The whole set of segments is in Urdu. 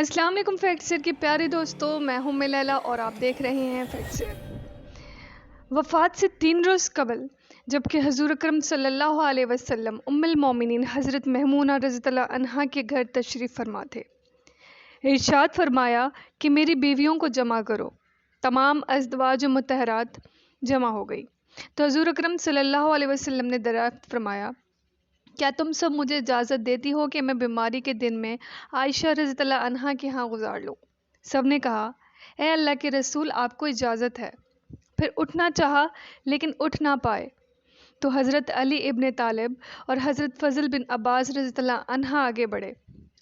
السلام علیکم فیکٹ کے پیارے دوستو، میں ہوں لیلا اور آپ دیکھ رہے ہیں فیکٹ۔ وفات سے 3 روز قبل جبکہ حضور اکرم صلی اللہ علیہ وسلم ام المومنین حضرت مہمونہ رضی اللہ عنہا کے گھر تشریف فرما تھے، ارشاد فرمایا کہ میری بیویوں کو جمع کرو۔ تمام ازدواج و مطہرات جمع ہو گئی تو حضور اکرم صلی اللہ علیہ وسلم نے دریافت فرمایا، کیا تم سب مجھے اجازت دیتی ہو کہ میں بیماری کے دن میں عائشہ رضی اللہ عنہا کے ہاں گزار لوں؟ سب نے کہا، اے اللہ کے رسول، آپ کو اجازت ہے۔ پھر اٹھنا چاہا لیکن اٹھ نہ پائے تو حضرت علی ابن طالب اور حضرت فضل بن عباس رضی اللہ عنہا آگے بڑھے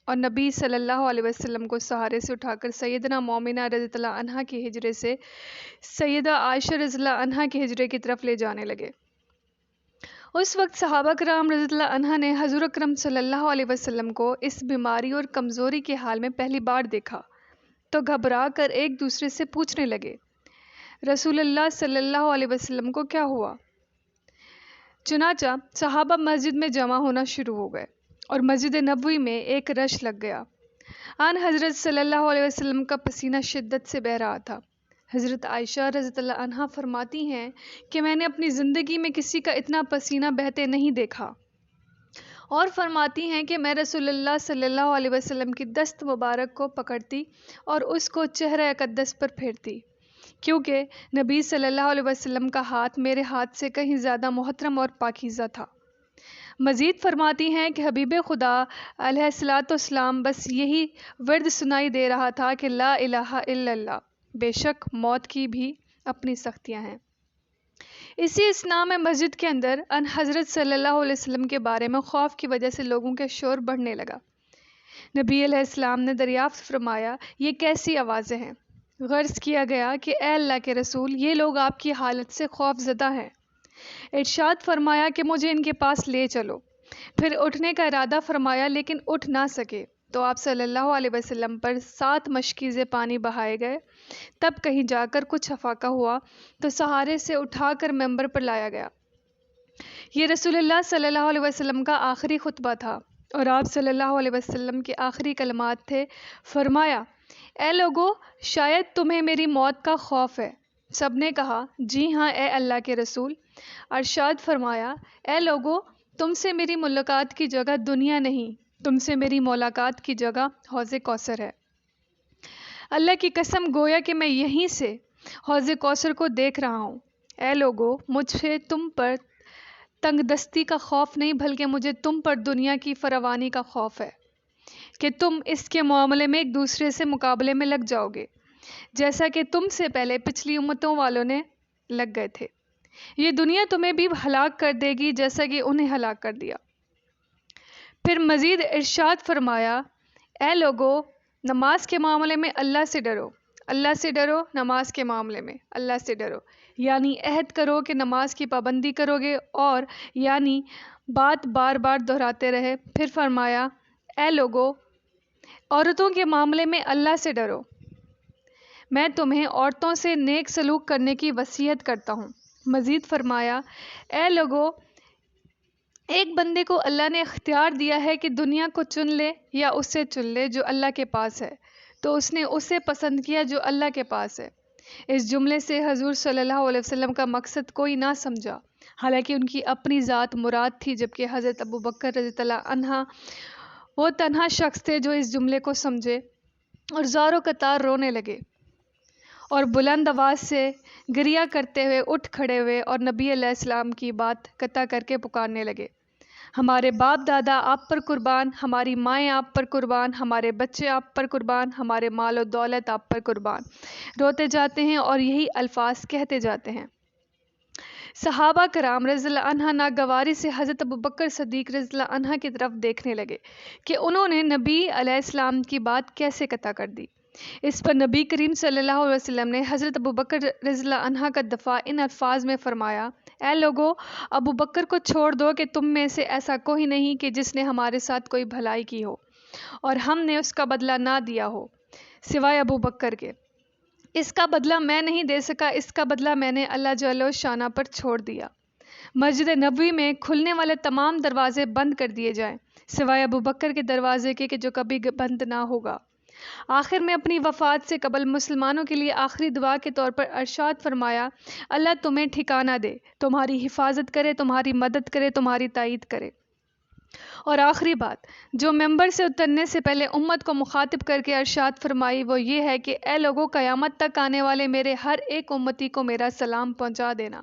اور نبی صلی اللہ علیہ وسلم کو سہارے سے اٹھا کر سیدنا مومنہ رضی اللہ عنہا کے حجرے سے سیدہ عائشہ رضی اللہ عنہا کے حجرے کی طرف لے جانے لگے۔ اس وقت صحابہ کرام رضی اللہ عنہ نے حضور اکرم صلی اللہ علیہ وسلم کو اس بیماری اور کمزوری کے حال میں پہلی بار دیکھا تو گھبرا کر ایک دوسرے سے پوچھنے لگے، رسول اللہ صلی اللہ علیہ وسلم کو کیا ہوا؟ چنانچہ صحابہ مسجد میں جمع ہونا شروع ہو گئے اور مسجد نبوی میں ایک رش لگ گیا۔ آن حضرت صلی اللہ علیہ وسلم کا پسینہ شدت سے بہہ رہا تھا۔ حضرت عائشہ رضی اللہ عنہا فرماتی ہیں کہ میں نے اپنی زندگی میں کسی کا اتنا پسینہ بہتے نہیں دیکھا، اور فرماتی ہیں کہ میں رسول اللہ صلی اللہ علیہ وسلم کی دست مبارک کو پکڑتی اور اس کو چہرہ اقدس پر پھیرتی، کیونکہ نبی صلی اللہ علیہ وسلم کا ہاتھ میرے ہاتھ سے کہیں زیادہ محترم اور پاکیزہ تھا۔ مزید فرماتی ہیں کہ حبیب خدا علیہ الصلوۃ والسلام بس یہی ورد سنائی دے رہا تھا کہ لا الہ الا اللہ، بے شک موت کی بھی اپنی سختیاں ہیں۔ اسی اثناء میں مسجد کے اندر ان حضرت صلی اللہ علیہ وسلم کے بارے میں خوف کی وجہ سے لوگوں کے شور بڑھنے لگا۔ نبی علیہ السلام نے دریافت فرمایا، یہ کیسی آوازیں ہیں؟ غرض کیا گیا کہ اے اللہ کے رسول، یہ لوگ آپ کی حالت سے خوف زدہ ہیں۔ ارشاد فرمایا کہ مجھے ان کے پاس لے چلو۔ پھر اٹھنے کا ارادہ فرمایا لیکن اٹھ نہ سکے تو آپ صلی اللہ علیہ وسلم پر 7 مشکیزیں پانی بہائے گئے۔ تب کہیں جا کر کچھ افاقہ ہوا تو سہارے سے اٹھا کر ممبر پر لایا گیا۔ یہ رسول اللہ صلی اللہ علیہ وسلم کا آخری خطبہ تھا اور آپ صلی اللہ علیہ وسلم کے آخری کلمات تھے۔ فرمایا، اے لوگو، شاید تمہیں میری موت کا خوف ہے۔ سب نے کہا، جی ہاں اے اللہ کے رسول۔ ارشاد فرمایا، اے لوگو، تم سے میری ملاقات کی جگہ دنیا نہیں، تم سے میری ملاقات کی جگہ حوض کوثر ہے۔ اللہ کی قسم، گویا کہ میں یہیں سے حوض کوثر کو دیکھ رہا ہوں۔ اے لوگو، مجھ سے تم پر تنگ دستی کا خوف نہیں بلکہ مجھے تم پر دنیا کی فراوانی کا خوف ہے کہ تم اس کے معاملے میں ایک دوسرے سے مقابلے میں لگ جاؤ گے، جیسا کہ تم سے پہلے پچھلی امتوں والوں نے لگ گئے تھے۔ یہ دنیا تمہیں بھی ہلاک کر دے گی جیسا کہ انہیں ہلاک کر دیا۔ پھر مزید ارشاد فرمایا، اے لوگو، نماز کے معاملے میں اللہ سے ڈرو، اللہ سے ڈرو، نماز کے معاملے میں اللہ سے ڈرو، یعنی عہد کرو کہ نماز کی پابندی کرو گے، اور یعنی بات بار بار دہراتے رہے۔ پھر فرمایا، اے لوگو، عورتوں کے معاملے میں اللہ سے ڈرو، میں تمہیں عورتوں سے نیک سلوک کرنے کی وصیت کرتا ہوں۔ مزید فرمایا، اے لوگو، ایک بندے کو اللہ نے اختیار دیا ہے کہ دنیا کو چن لے یا اس سے چن لے جو اللہ کے پاس ہے، تو اس نے اسے پسند کیا جو اللہ کے پاس ہے۔ اس جملے سے حضور صلی اللہ علیہ وسلم کا مقصد کوئی نہ سمجھا، حالانکہ ان کی اپنی ذات مراد تھی، جبکہ حضرت ابو بکر رضی اللہ عنہ وہ تنہا شخص تھے جو اس جملے کو سمجھے اور زاروں قطار رونے لگے اور بلند آواز سے گریہ کرتے ہوئے اٹھ کھڑے ہوئے اور نبی علیہ السلام کی بات قطع کر کے پکارنے لگے، ہمارے باپ دادا آپ پر قربان، ہماری مائیں آپ پر قربان، ہمارے بچے آپ پر قربان، ہمارے مال و دولت آپ پر قربان۔ روتے جاتے ہیں اور یہی الفاظ کہتے جاتے ہیں۔ صحابہ کرام رضی اللہ عنہ ناگواری سے حضرت ابو بکر صدیق رضی اللہ عنہ کی طرف دیکھنے لگے کہ انہوں نے نبی علیہ السلام کی بات کیسے قطع کر دی۔ اس پر نبی کریم صلی اللہ علیہ وسلم نے حضرت ابو بکر رضی اللہ عنہ کا دفاع ان الفاظ میں فرمایا، اے لوگو، ابو بکر کو چھوڑ دو کہ تم میں سے ایسا کوئی نہیں کہ جس نے ہمارے ساتھ کوئی بھلائی کی ہو اور ہم نے اس کا بدلہ نہ دیا ہو سوائے ابو بکر کے۔ اس کا بدلہ میں نہیں دے سکا، اس کا بدلہ میں نے اللہ جل شانہ پر چھوڑ دیا۔ مسجد نبوی میں کھلنے والے تمام دروازے بند کر دیے جائیں سوائے ابو بکر کے دروازے کے جو کبھی بند نہ ہوگا۔ آخر میں اپنی وفات سے قبل مسلمانوں کے لیے آخری دعا کے طور پر ارشاد فرمایا، اللہ تمہیں ٹھکانہ دے، تمہاری حفاظت کرے، تمہاری مدد کرے، تمہاری تائید کرے۔ اور آخری بات جو ممبر سے اترنے سے پہلے امت کو مخاطب کر کے ارشاد فرمائی وہ یہ ہے کہ اے لوگوں، قیامت تک آنے والے میرے ہر ایک امتی کو میرا سلام پہنچا دینا۔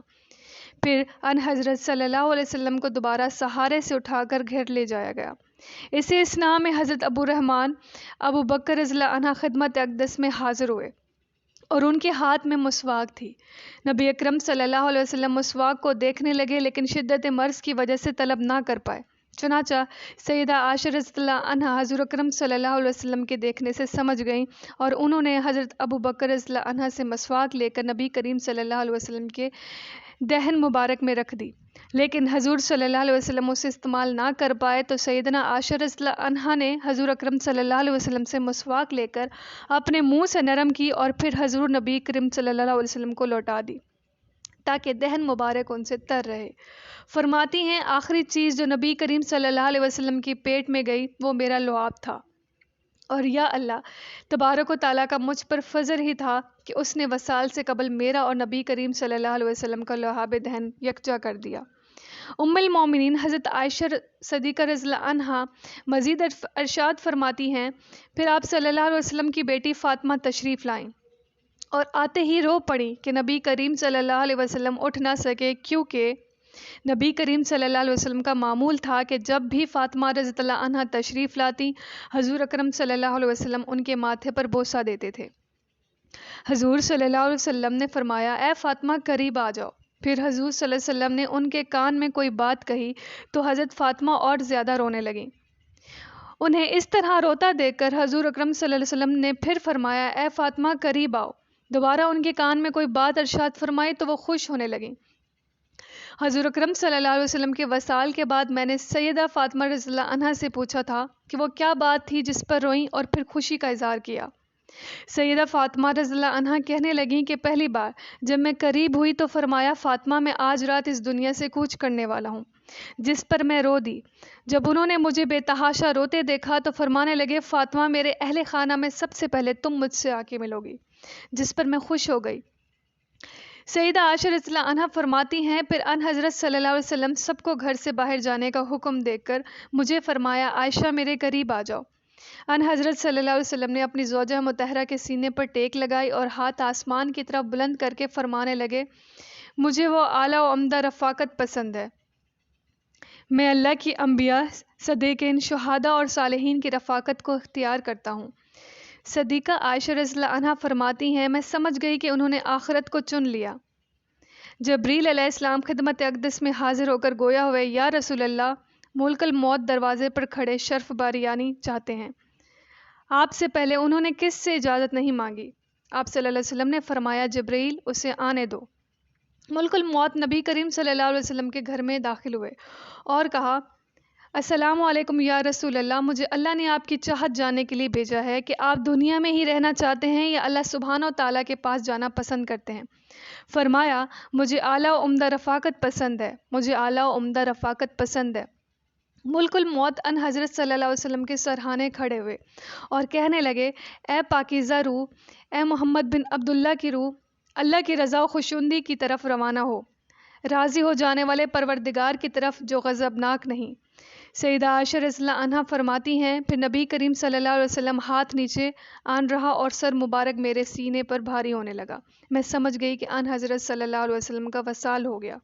پھر ان حضرت صلی اللہ علیہ وسلم کو دوبارہ سہارے سے اٹھا کر گھر لے جایا گیا۔ اسی اثناء میں حضرت ابو بکر رضی اللہ عنہ خدمت اقدس میں حاضر ہوئے اور ان کے ہاتھ میں مسواک تھی۔ نبی اکرم صلی اللہ علیہ وسلم مسواک کو دیکھنے لگے لیکن شدت مرض کی وجہ سے طلب نہ کر پائے۔ چنانچہ سیدہ عائشہ رضی اللہ عنہا حضور اکرم صلی اللہ علیہ وسلم کے دیکھنے سے سمجھ گئیں اور انہوں نے حضرت ابو بکر رضی اللہ عنہ سے مسواک لے کر نبی کریم صلی اللہ علیہ وسلم کے دہن مبارک میں رکھ دی، لیکن حضور صلی اللہ علیہ وسلم اسے استعمال نہ کر پائے تو سیدنا عائشہ رضی اللہ عنہا نے حضور اکرم صلی اللہ علیہ وسلم سے مسواک لے کر اپنے منہ سے نرم کی اور پھر حضور نبی کریم صلی اللہ علیہ وسلم کو لوٹا دی تاکہ دہن مبارک ان سے تر رہے۔ فرماتی ہیں آخری چیز جو نبی کریم صلی اللہ علیہ وسلم کی پیٹ میں گئی وہ میرا لعاب تھا، اور یا اللہ تبارک و تعالیٰ کا مجھ پر فضل ہی تھا کہ اس نے وصال سے قبل میرا اور نبی کریم صلی اللہ علیہ وسلم کا لعاب دہن یکجا کر دیا۔ ام المومنین حضرت عائشہ صدیقہ رضی اللہ عنہا مزید ارشاد فرماتی ہیں پھر آپ صلی اللہ علیہ وسلم کی بیٹی فاطمہ تشریف لائیں اور آتے ہی رو پڑی کہ نبی کریم صلی اللہ علیہ وسلم اٹھ نہ سکے، کیونکہ نبی کریم صلی اللہ علیہ وسلم کا معمول تھا کہ جب بھی فاطمہ رضی اللہ عنہا تشریف لاتی حضور اکرم صلی اللہ علیہ وسلم ان کے ماتھے پر بوسہ دیتے تھے۔ حضور صلی اللہ علیہ وسلم نے فرمایا اے فاطمہ قریب آ جاؤ۔ پھر حضور صلی اللہ علیہ وسلم نے ان کے کان میں کوئی بات کہی تو حضرت فاطمہ اور زیادہ رونے لگیں۔ انہیں اس طرح روتا دیکھ کر حضور اکرم صلی اللہ علیہ وسلم نے پھر فرمایا اے فاطمہ قریب آؤ۔ دوبارہ ان کے کان میں کوئی بات ارشاد فرمائی تو وہ خوش ہونے لگیں۔ حضور اکرم صلی اللہ علیہ وسلم کے وصال کے بعد میں نے سیدہ فاطمہ رضی اللہ عنہا سے پوچھا تھا کہ وہ کیا بات تھی جس پر روئیں اور پھر خوشی کا اظہار کیا۔ سیدہ فاطمہ رضی اللہ عنہا کہنے لگیں کہ پہلی بار جب میں قریب ہوئی تو فرمایا فاطمہ میں آج رات اس دنیا سے کوچ کرنے والا ہوں، جس پر میں رو دی۔ جب انہوں نے مجھے بے تحاشا روتے دیکھا تو فرمانے لگے فاطمہ میرے اہل خانہ میں سب سے پہلے تم مجھ سے آ کے ملو گی، جس پر میں خوش ہو گئی۔ سیدہ عائشہ رضی اللہ عنہا فرماتی ہیں پھر ان حضرت صلی اللہ علیہ وسلم سب کو گھر سے باہر جانے کا حکم دے کر مجھے فرمایا عائشہ میرے قریب آ جاؤ۔ ان حضرت صلی اللہ علیہ وسلم نے اپنی زوجہ مطہرہ کے سینے پر ٹیک لگائی اور ہاتھ آسمان کی طرف بلند کر کے فرمانے لگے مجھے وہ اعلیٰ و عمدہ رفاقت پسند ہے، میں اللہ کی انبیاء، صدیقین، شہداء اور صالحین کی رفاقت کو اختیار کرتا ہوں۔ صدیقہ عائشہ رضی اللہ عنہا فرماتی ہیں میں سمجھ گئی کہ انہوں نے آخرت کو چن لیا۔ جبریل علیہ السلام خدمت اقدس میں حاضر ہو کر گویا ہوئے یا رسول اللہ، ملک الموت دروازے پر کھڑے شرف باریانی چاہتے ہیں۔ آپ سے پہلے انہوں نے کس سے اجازت نہیں مانگی؟ آپ صلی اللہ علیہ وسلم نے فرمایا جبریل اسے آنے دو۔ ملک الموت نبی کریم صلی اللہ علیہ وسلم کے گھر میں داخل ہوئے اور کہا السلام علیکم یا رسول اللہ، مجھے اللہ نے آپ کی چاہت جاننے کے لیے بھیجا ہے کہ آپ دنیا میں ہی رہنا چاہتے ہیں یا اللہ سبحانہ و تعالیٰ کے پاس جانا پسند کرتے ہیں؟ فرمایا مجھے اعلیٰ و عمدہ رفاقت پسند ہے، مجھے اعلیٰ و عمدہ رفاقت پسند ہے۔ ملک الموت ان حضرت صلی اللہ علیہ وسلم کے سرہانے کھڑے ہوئے اور کہنے لگے اے پاکیزہ روح، اے محمد بن عبداللہ کی روح، اللہ کی رضا و خوشنودی کی طرف روانہ ہو، راضی ہو جانے والے پروردگار کی طرف جو غضبناک نہیں۔ سیدہ عائشہ رضی اللہ عنہا فرماتی ہیں پھر نبی کریم صلی اللہ علیہ وسلم ہاتھ نیچے آن رہا اور سر مبارک میرے سینے پر بھاری ہونے لگا۔ میں سمجھ گئی کہ ان حضرت صلی اللہ علیہ وسلم کا وصال ہو گیا۔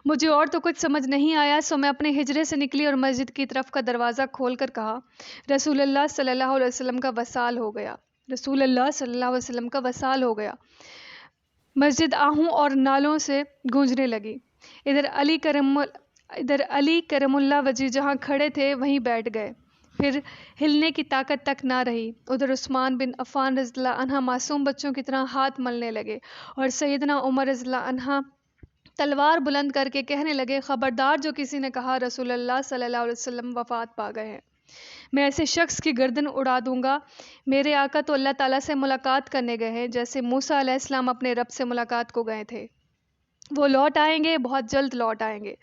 مجھے اور تو کچھ سمجھ نہیں آیا سو میں اپنے حجرے سے نکلی اور مسجد کی طرف کا دروازہ کھول کر کہا رسول اللہ صلی اللہ علیہ وسلم کا وصال ہو گیا، رسول اللہ صلی اللہ علیہ وسلم کا وصال ہو گیا۔ مسجد آہوں اور نالوں سے گونجنے لگی۔ ادھر علی کرم اللہ وجہ جہاں کھڑے تھے وہیں بیٹھ گئے، پھر ہلنے کی طاقت تک نہ رہی۔ ادھر عثمان بن عفان رضی اللہ عنہ معصوم بچوں کی طرح ہاتھ ملنے لگے اور سیدنا عمر رضی اللہ عنہ تلوار بلند کر کے کہنے لگے خبردار جو کسی نے کہا رسول اللہ صلی اللہ علیہ وسلم وفات پا گئے ہیں، میں ایسے شخص کی گردن اڑا دوں گا۔ میرے آقا تو اللہ تعالیٰ سے ملاقات کرنے گئے ہیں جیسے موسیٰ علیہ السلام اپنے رب سے ملاقات کو گئے تھے۔ وہ لوٹ آئیں گے، بہت جلد لوٹ آئیں گے۔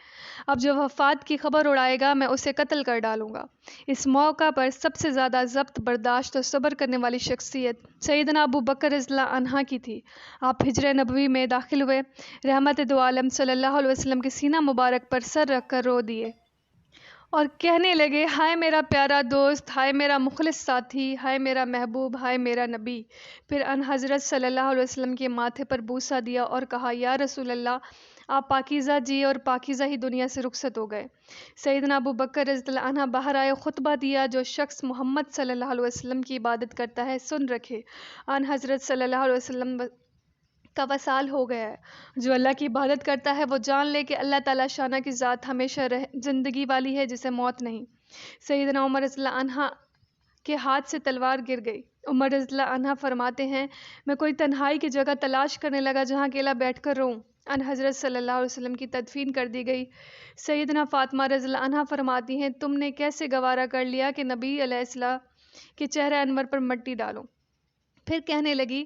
اب جو وفات کی خبر اڑائے گا میں اسے قتل کر ڈالوں گا۔ اس موقع پر سب سے زیادہ ضبط برداشت اور صبر کرنے والی شخصیت سیدنا ابو بکر رضی اللہ عنہ کی تھی۔ آپ ہجرِ نبوی میں داخل ہوئے، رحمت دو عالم صلی اللہ علیہ وسلم کے سینہ مبارک پر سر رکھ کر رو دیے اور کہنے لگے، ہائے میرا پیارا دوست، ہائے میرا مخلص ساتھی، ہائے میرا محبوب، ہائے میرا نبی۔ پھر ان حضرت صلی اللہ علیہ وسلم کے ماتھے پر بوسہ دیا اور کہا، یا رسول اللہ، آپ پاکیزہ جی اور پاکیزہ ہی دنیا سے رخصت ہو گئے۔ سیدنا ابو بکر رضی اللہ عنہ باہر آئے، خطبہ دیا، جو شخص محمد صلی اللہ علیہ وسلم کی عبادت کرتا ہے سن رکھے، ان حضرت صلی اللہ علیہ وسلم کا وصال ہو گیا ہے۔ جو اللہ کی عبادت کرتا ہے وہ جان لے کہ اللہ تعالیٰ شانہ کی ذات ہمیشہ زندگی والی ہے جسے موت نہیں۔ سیدنا عمر رضی اللہ عنہ کے ہاتھ سے تلوار گر گئی۔ عمر رضی اللہ عنہ فرماتے ہیں، میں کوئی تنہائی کی جگہ تلاش کرنے لگا جہاں اکیلا بیٹھ کر رہوں۔ ان حضرت صلی اللہ علیہ وسلم کی تدفین کر دی گئی۔ سیدنا فاطمہ رضی اللہ عنہ فرماتی ہیں، تم نے کیسے گوارا کر لیا کہ نبی علیہ السلام کے چہرہ انور پر مٹی ڈالو؟ پھر کہنے لگی،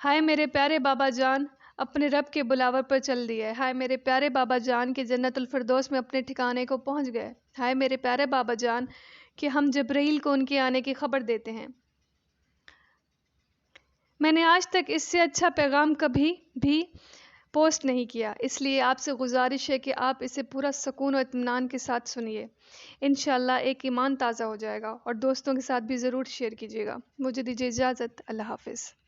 ہائے میرے پیارے بابا جان، اپنے رب کے بلاور پر چل دیے۔ ہائے میرے پیارے بابا جان کہ جنت الفردوس میں اپنے ٹھکانے کو پہنچ گئے۔ ہائے میرے پیارے بابا جان کہ ہم جبرائیل کو ان کے آنے کی خبر دیتے ہیں۔ میں نے آج تک اس سے اچھا پیغام کبھی بھی پوسٹ نہیں کیا، اس لیے آپ سے گزارش ہے کہ آپ اسے پورا سکون و اطمینان کے ساتھ سنیے۔ انشاءاللہ ایک ایمان تازہ ہو جائے گا، اور دوستوں کے ساتھ بھی ضرور شیئر کیجیے گا۔ مجھے دیجیے اجازت، اللہ حافظ۔